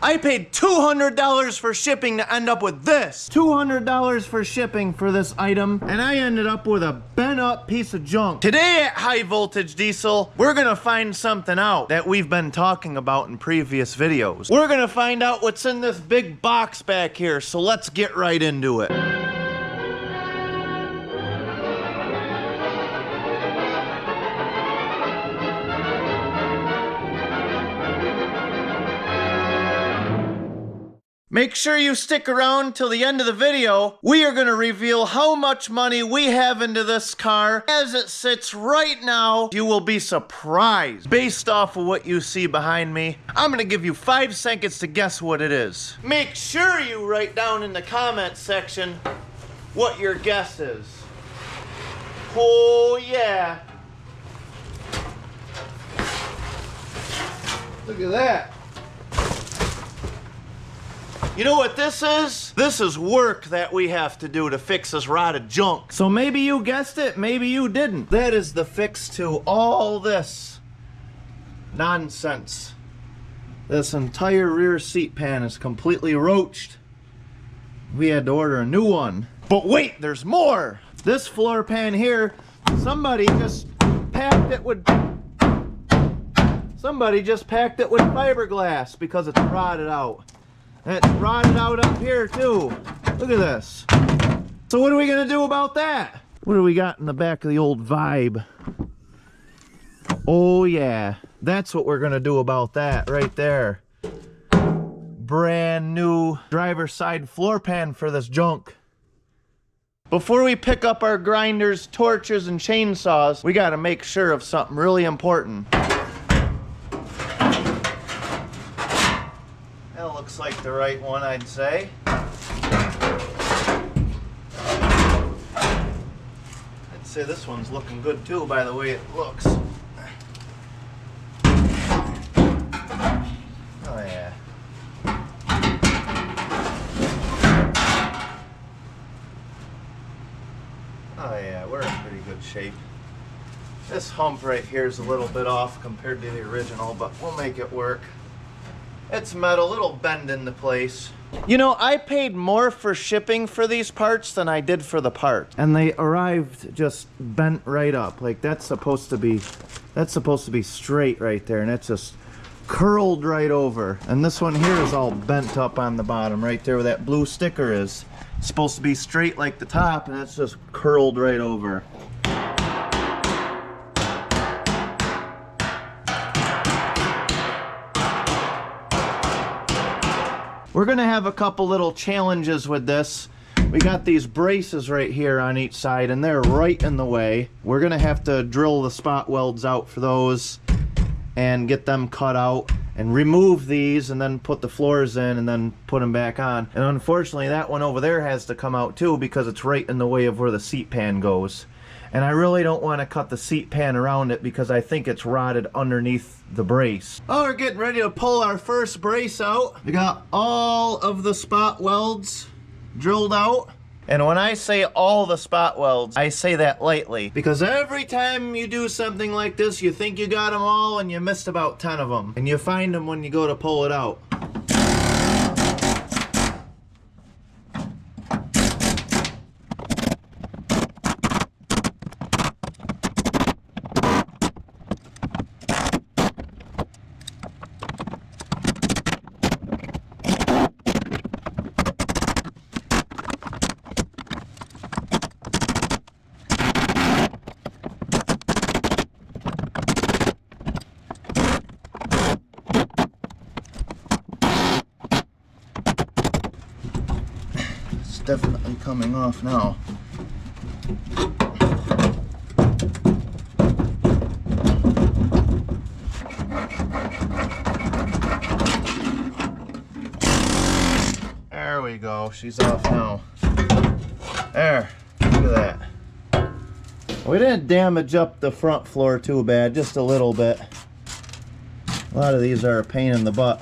I paid $200 for shipping to end up with this. $200 for shipping for this item, and I ended up with a bent up piece of junk. Today at High Voltage Diesel, we're gonna find something out that we've been talking about in previous videos. We're gonna find out what's in this big box back here, so let's get right into it. Make sure you stick around till the end of the video. We are gonna reveal how much money we have into this car as it sits right now. You will be surprised based off of what you see behind me. I'm gonna give you 5 seconds to guess what it is. Make sure you write down in the comment section what your guess is. Oh yeah. Look at that. You know what this is? This is work that we have to do to fix this rotted junk. So maybe you guessed it, maybe you didn't. That is the fix to all this nonsense. This entire rear seat pan is completely roached. We had to order a new one. But wait, there's more. This floor pan here, somebody just packed it with fiberglass because it's rotted out. And it's rotted out up here too. Look at this. So what are we gonna do about that? What do we got in the back of the old Vibe? Oh yeah, that's what we're gonna do about that right there. Brand new driver's side floor pan for this junk. Before we pick up our grinders, torches, and chainsaws, we gotta make sure of something really important. Looks like the right one, I'd say. I'd say this one's looking good too, by the way it looks. Oh yeah. Oh yeah, we're in pretty good shape. This hump right here is a little bit off compared to the original, but we'll make it work. It's metal, it'll bend into place. You know, I paid more for shipping for these parts than I did for the part. And they arrived just bent right up. Like that's supposed to be straight right there, and it's just curled right over. And this one here is all bent up on the bottom, right there where that blue sticker is. It's supposed to be straight like the top, and it's just curled right over. We're gonna have a couple little challenges with this. We got these braces right here on each side and they're right in the way. We're gonna have to drill the spot welds out for those and get them cut out and remove these and then put the floors in and then put them back on. And unfortunately that one over there has to come out too because it's right in the way of where the seat pan goes. And I really don't want to cut the seat pan around it because I think it's rotted underneath the brace. Oh, we're getting ready to pull our first brace out. We got all of the spot welds drilled out. And when I say all the spot welds, I say that lightly. Because every time you do something like this, you think you got them all and you missed about 10 of them. And you find them when you go to pull it out. Definitely coming off now. There we go, she's off now. There, look at that. We didn't damage up the front floor too bad, just a little bit. A lot of these are a pain in the butt.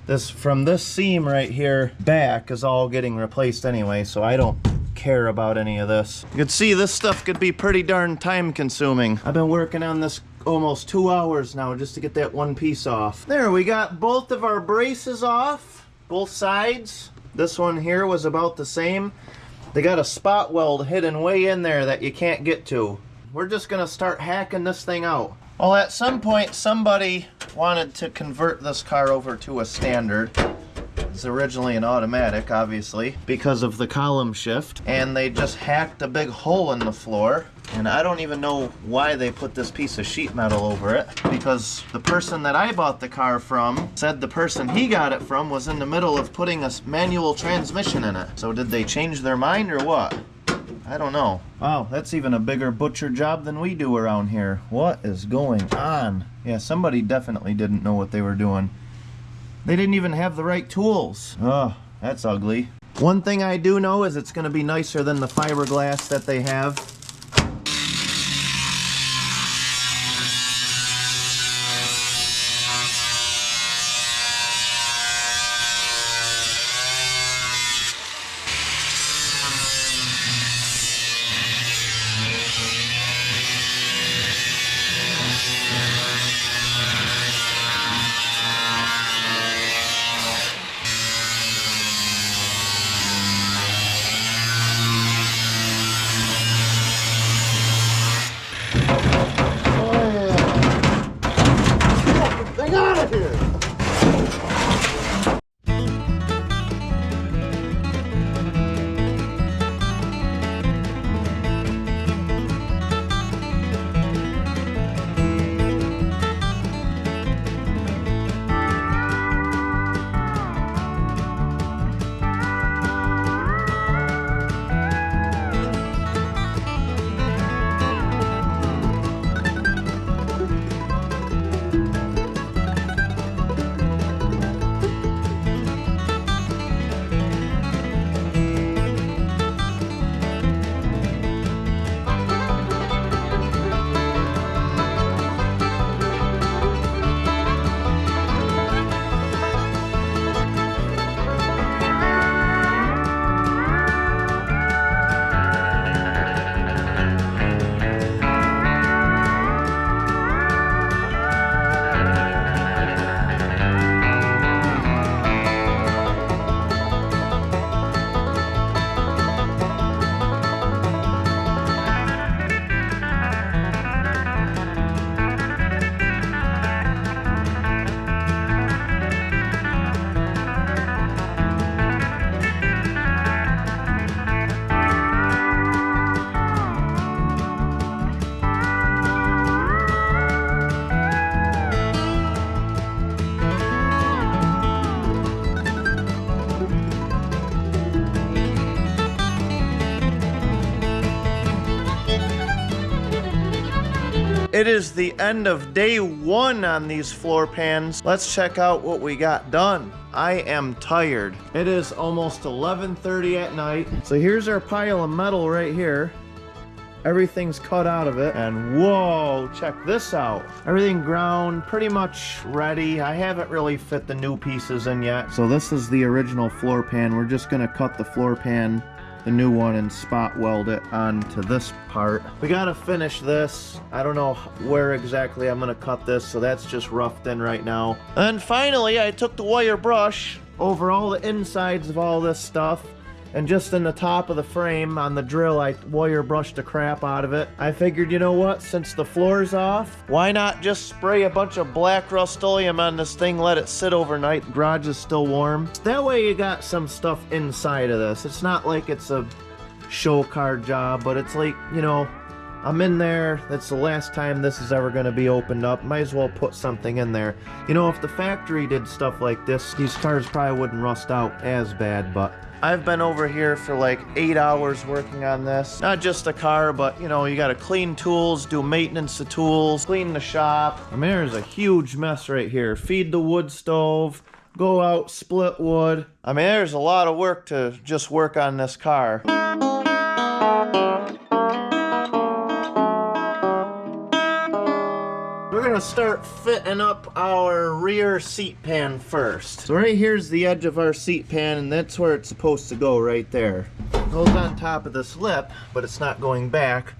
This from this seam right here back is all getting replaced anyway, so I don't care about any of this. You can see this stuff could be pretty darn time consuming. I've been working on this almost 2 hours now just to get that one piece off. There, we got both of our braces off, both sides. This one here was about the same. They got a spot weld hidden way in there that you can't get to. We're just gonna start hacking this thing out. Well, at some point somebody wanted to convert this car over to a standard. It's originally an automatic, obviously, because of the column shift, and they just hacked a big hole in the floor. And I don't even know why they put this piece of sheet metal over it, because the person that I bought the car from said the person he got it from was in the middle of putting a manual transmission in it. So did they change their mind or what? I don't know. Wow, that's even a bigger butcher job than we do around here. What is going on? Yeah, somebody definitely didn't know what they were doing. They didn't even have the right tools. Oh, that's ugly. One thing I do know is it's gonna be nicer than the fiberglass that they have. It is the end of day one on these floor pans. Let's check out what we got done. I am tired. It is almost 11:30 at night. So here's our pile of metal right here. Everything's cut out of it. And whoa, check this out. Everything ground, pretty much ready. I haven't really fit the new pieces in yet. So this is the original floor pan. We're just gonna cut the floor pan, the new one, and spot weld it onto this part. We gotta finish this. I don't know where exactly I'm gonna cut this, so that's just roughed in right now. And finally, I took the wire brush over all the insides of all this stuff, and just in the top of the frame on the drill, I wire brushed the crap out of it. I figured, you know what, since the floor's off, why not just spray a bunch of black Rust-Oleum on this thing, let it sit overnight, the garage is still warm. That way you got some stuff inside of this. It's not like it's a show car job, but it's like, you know, I'm in there, that's the last time this is ever gonna be opened up. Might as well put something in there. You know, if the factory did stuff like this, these cars probably wouldn't rust out as bad, but I've been over here for like 8 hours working on this. Not just a car, but you know, you gotta clean tools, do maintenance to tools, clean the shop. I mean, there's a huge mess right here. Feed the wood stove, go out, split wood. I mean, there's a lot of work to just work on this car. We're gonna start fitting up our rear seat pan first. So right here's the edge of our seat pan, and that's where it's supposed to go, right there. It goes on top of this lip, but it's not going back.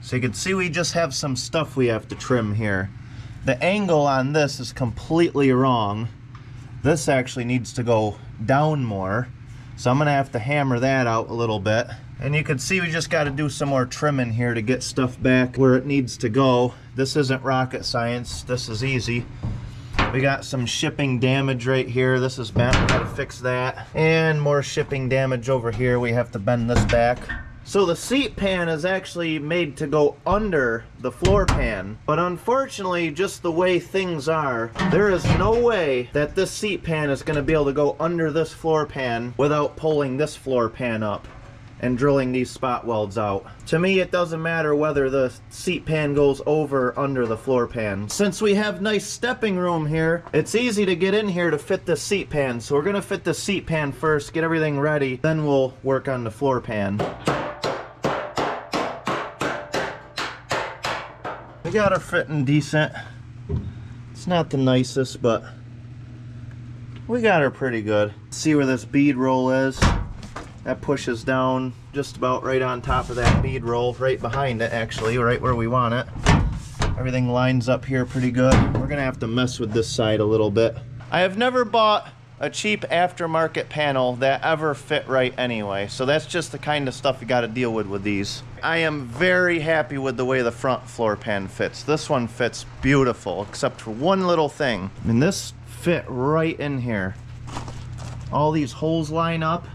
So you can see we just have some stuff we have to trim here. The angle on this is completely wrong. This actually needs to go down more. So I'm gonna have to hammer that out a little bit. And you can see we just gotta do some more trimming here to get stuff back where it needs to go. This isn't rocket science, this is easy. We got some shipping damage right here. This is bent, we gotta fix that. And more shipping damage over here. We have to bend this back. So the seat pan is actually made to go under the floor pan, but unfortunately, just the way things are, there is no way that this seat pan is gonna be able to go under this floor pan without pulling this floor pan up and drilling these spot welds out. To me, it doesn't matter whether the seat pan goes over or under the floor pan. Since we have nice stepping room here, it's easy to get in here to fit the seat pan. So we're gonna fit the seat pan first, get everything ready, then we'll work on the floor pan. We got her fitting decent. It's not the nicest, but we got her pretty good. See where this bead roll is? That pushes down just about right on top of that bead roll, right behind it actually, right where we want it. Everything lines up here pretty good. We're gonna have to mess with this side a little bit. I have never bought a cheap aftermarket panel that ever fit right anyway, so that's just the kind of stuff you got to deal with these. I am very happy with the way the front floor pan fits. This one fits beautiful, except for one little thing. I mean, this fit right in here. All these holes line up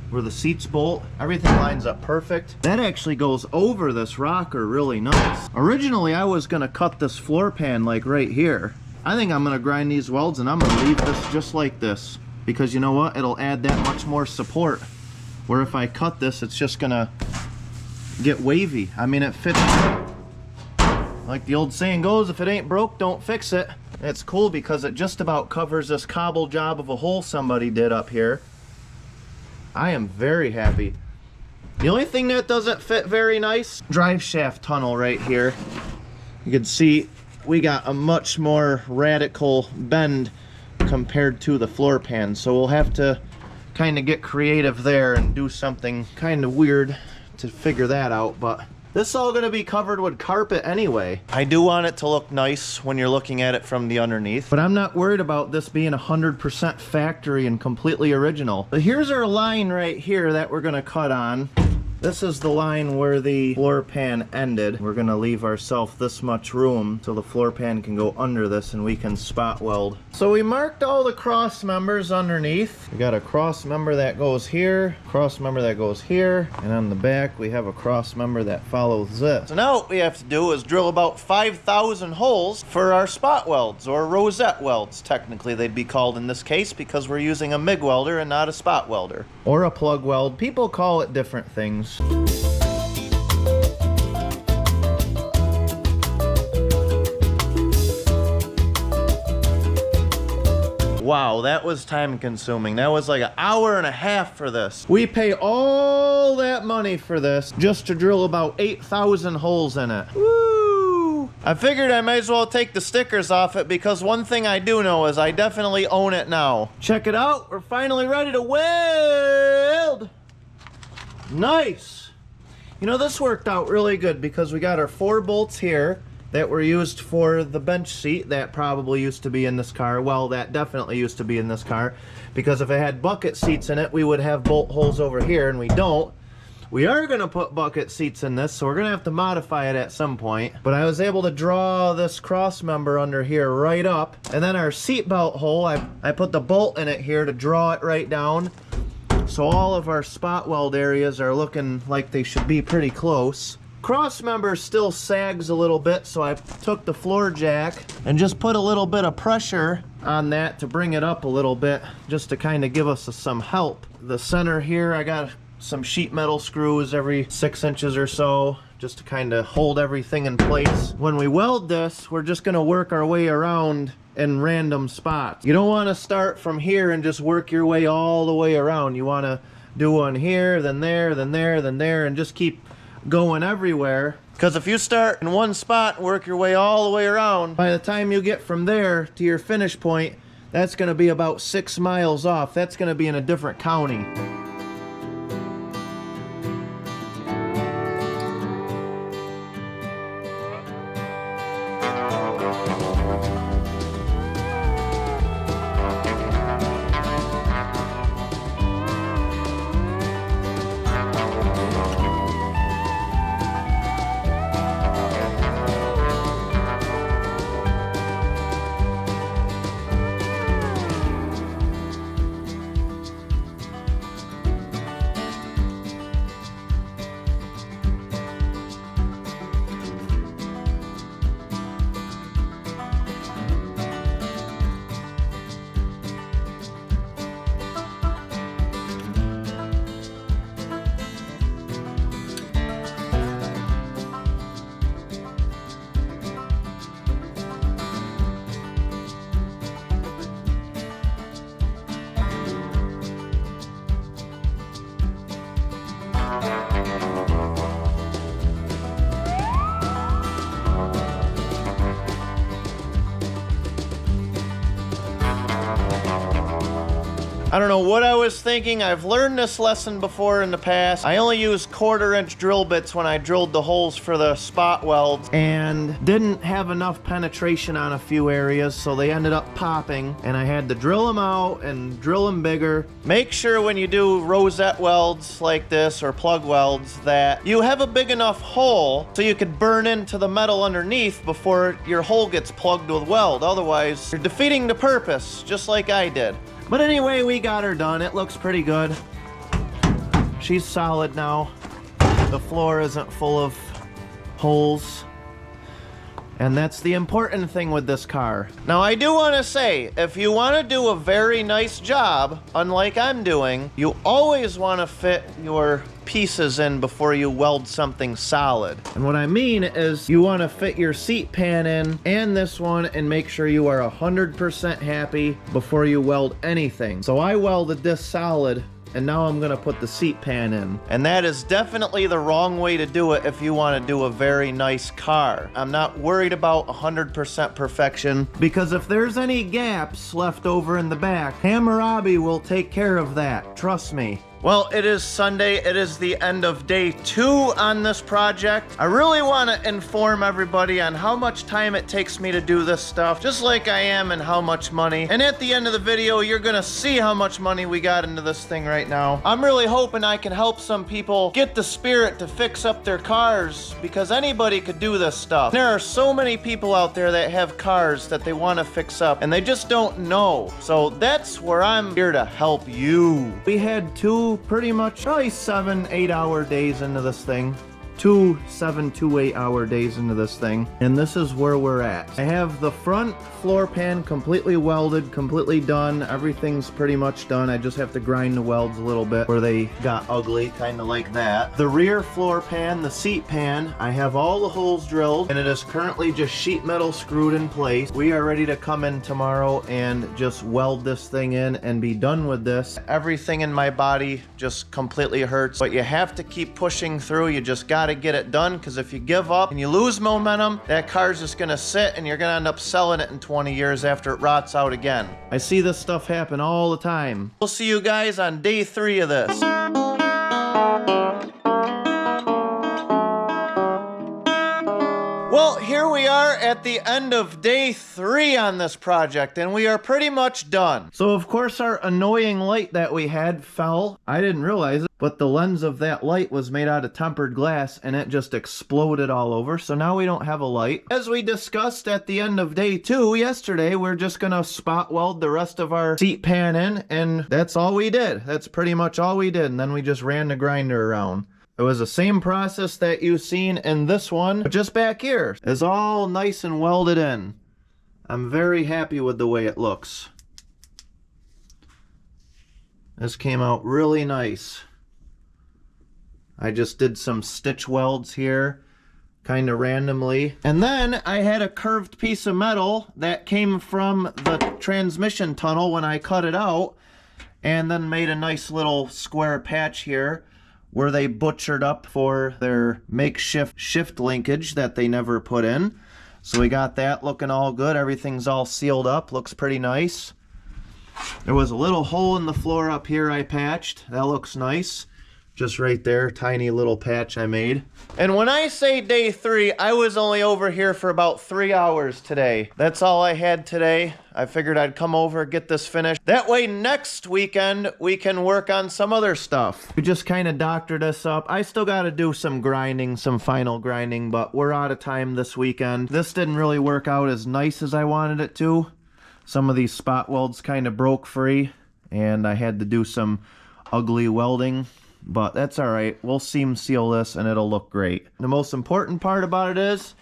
where the seats bolt. Everything lines up perfect. That actually goes over this rocker really nice. Originally, I was gonna cut this floor pan like right here. I think I'm gonna grind these welds and I'm gonna leave this just like this, because you know what, it'll add that much more support, where if I cut this it's just gonna get wavy. I mean, it fits like the old saying goes, if it ain't broke, don't fix it. It's cool because it just about covers this cobble job of a hole somebody did up here. I am very happy. The only thing that doesn't fit very nice, drive shaft tunnel right here. You can see we got a much more radical bend compared to the floor pan, so we'll have to kind of get creative there and do something kind of weird to figure that out. But this is all going to be covered with carpet anyway. I do want it to look nice when you're looking at it from the underneath, but I'm not worried about this being 100% factory and completely original. But here's our line right here that we're going to cut on. This is the line where the floor pan ended. We're gonna leave ourselves this much room so the floor pan can go under this and we can spot weld. So we marked all the cross members underneath. We got a cross member that goes here, cross member that goes here, and on the back we have a cross member that follows this. So now what we have to do is drill about 5,000 holes for our spot welds, or rosette welds technically they'd be called in this case, because we're using a MIG welder and not a spot welder. Or a plug weld. People call it different things. Wow, that was time consuming. That was like an hour and a half for this. We pay all that money for this just to drill about 8,000 holes in it. Woo! I figured I might as well take the stickers off it, because one thing I do know is I definitely own it now. Check it out, we're finally ready to weld! Nice! You know, this worked out really good because we got our 4 bolts here that were used for the bench seat that probably used to be in this car. Well, that definitely used to be in this car, because if it had bucket seats in it, we would have bolt holes over here, and we don't. We are going to put bucket seats in this, so we're going to have to modify it at some point. But I was able to draw this cross member under here right up, and then our seat belt hole, I put the bolt in it here to draw it right down. So all of our spot weld areas are looking like they should be pretty close. Cross member still sags a little bit, so I took the floor jack and just put a little bit of pressure on that to bring it up a little bit, just to kind of give us some help. The center here, I got some sheet metal screws every 6 inches or so, just to kind of hold everything in place. When we weld this, we're just going to work our way around in random spots. You don't want to start from here and just work your way all the way around. You want to do one here, then there, then there, then there, and just keep going everywhere. Because if you start in one spot and work your way all the way around, by the time you get from there to your finish point, that's going to be about 6 miles off. That's going to be in a different county. I don't know what I was thinking. I've learned this lesson before in the past. I only used 1/4-inch drill bits when I drilled the holes for the spot welds and didn't have enough penetration on a few areas, so they ended up popping, and I had to drill them out and drill them bigger. Make sure when you do rosette welds like this or plug welds that you have a big enough hole so you could burn into the metal underneath before your hole gets plugged with weld. Otherwise, you're defeating the purpose, just like I did. But anyway, we got her done. It looks pretty good. She's solid now. The floor isn't full of holes. And that's the important thing with this car. Now, I do want to say, if you want to do a very nice job, unlike I'm doing, you always want to fit your pieces in before you weld something solid. And what I mean is you want to fit your seat pan in and this one and make sure you are 100% happy before you weld anything. So I welded this solid, and now I'm gonna put the seat pan in. And that is definitely the wrong way to do it if you wanna do a very nice car. I'm not worried about 100% perfection, because if there's any gaps left over in the back, Hammurabi will take care of that, trust me. Well, it is Sunday. It is the end of day 2 on this project. I really want to inform everybody on how much time it takes me to do this stuff, just like I am, and how much money. And at the end of the video, you're gonna see how much money we got into this thing right now. I'm really hoping I can help some people get the spirit to fix up their cars, because anybody could do this stuff. There are so many people out there that have cars that they want to fix up, and they just don't know. So that's where I'm here to help you. We had pretty much probably 7-8 hour days into this thing. 2 7 to 8 hour days into this thing, and this is where we're at. I have the front floor pan completely welded, completely done. Everything's pretty much done. I just have to grind the welds a little bit where they got ugly, kind of like that. The rear floor pan, the seat pan, I have all the holes drilled, and it is currently just sheet metal screwed in place. We are ready to come in tomorrow and just weld this thing in and be done with this. Everything in my body just completely hurts, but you have to keep pushing through. You just got to get it done, because if you give up and you lose momentum, that car's just gonna sit and you're gonna end up selling it in 20 years after it rots out again. I see this stuff happen all the time. We'll see you guys on day 3 of this. Well, here we are at the end of day 3 on this project, and we are pretty much done. So of course our annoying light that we had fell. I didn't realize it, but the lens of that light was made out of tempered glass, and it just exploded all over. So now we don't have a light. As we discussed at the end of day 2 yesterday, we're just gonna spot weld the rest of our seat pan in, and that's all we did. That's pretty much all we did, and then we just ran the grinder around. It was the same process that you've seen in this one, but just back here. It's all nice and welded in. I'm very happy with the way it looks. This came out really nice. I just did some stitch welds here, kind of randomly. And then I had a curved piece of metal that came from the transmission tunnel when I cut it out, and then made a nice little square patch here where they butchered up for their makeshift shift linkage that they never put in. So we got that looking all good. Everything's all sealed up, looks pretty nice. There was a little hole in the floor up here I patched. That looks nice. Just right there, tiny little patch I made. And when I say day 3, I was only over here for about 3 hours today. That's all I had today. I figured I'd come over, get this finished. That way next weekend, we can work on some other stuff. We just kind of doctored this up. I still got to do some grinding, some final grinding, but we're out of time this weekend. This didn't really work out as nice as I wanted it to. Some of these spot welds kind of broke free, and I had to do some ugly welding. But that's all right. We'll seam seal this and it'll look great. The most important part about it is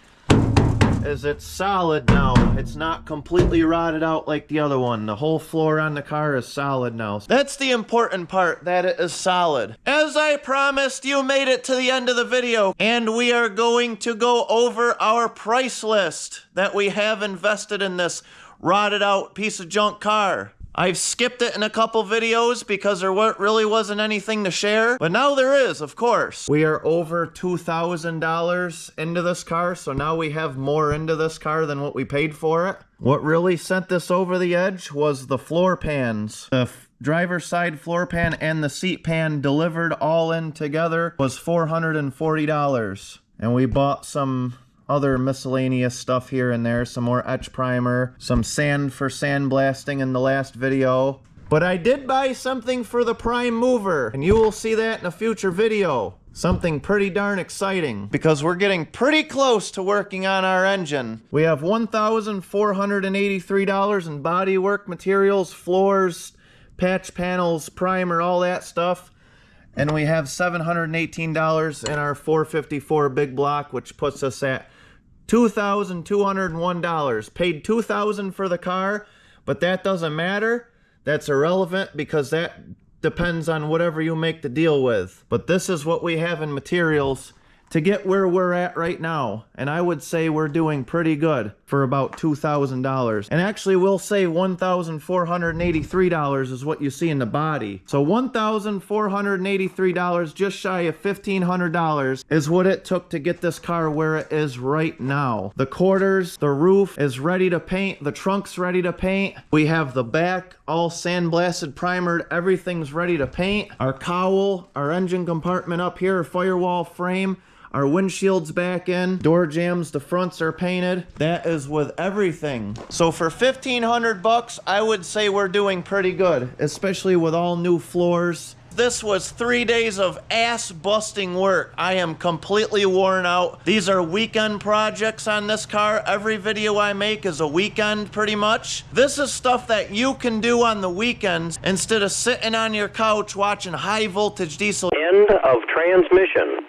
it's solid now. It's not completely rotted out like the other one. The whole floor on the car is solid now. That's the important part, that it is solid. As I promised, you made it to the end of the video, and we are going to go over our price list that we have invested in this rotted out piece of junk car. I've skipped it in a couple videos because there really wasn't anything to share, but now there is, of course. We are over $2,000 into this car, so now we have more into this car than what we paid for it. What really sent this over the edge was the floor pans. The driver's side floor pan and the seat pan delivered all in together was $440. And we bought some other miscellaneous stuff here and there, some more etch primer, some sand for sandblasting in the last video. But I did buy something for the prime mover, and you will see that in a future video. Something pretty darn exciting, because we're getting pretty close to working on our engine. We have $1,483 in bodywork materials, floors, patch panels, primer, all that stuff. And we have $718 in our 454 big block, which puts us at $2,201. Paid $2,000 for the car, but that doesn't matter. That's irrelevant because that depends on whatever you make the deal with. But this is what we have in materials to get where we're at right now. And I would say we're doing pretty good for about $2,000. And actually we'll say $1,483 is what you see in the body. So $1,483, just shy of $1,500, is what it took to get this car where it is right now. The quarters, the roof is ready to paint, the trunk's ready to paint. We have the back all sandblasted, primered, everything's ready to paint. Our cowl, our engine compartment up here, firewall frame, our windshield's back in, door jambs, the fronts are painted. That is with everything. So for 1,500 bucks, I would say we're doing pretty good, especially with all new floors. This was 3 days of ass-busting work. I am completely worn out. These are weekend projects on this car. Every video I make is a weekend, pretty much. This is stuff that you can do on the weekends instead of sitting on your couch watching high-voltage diesel. End of transmission.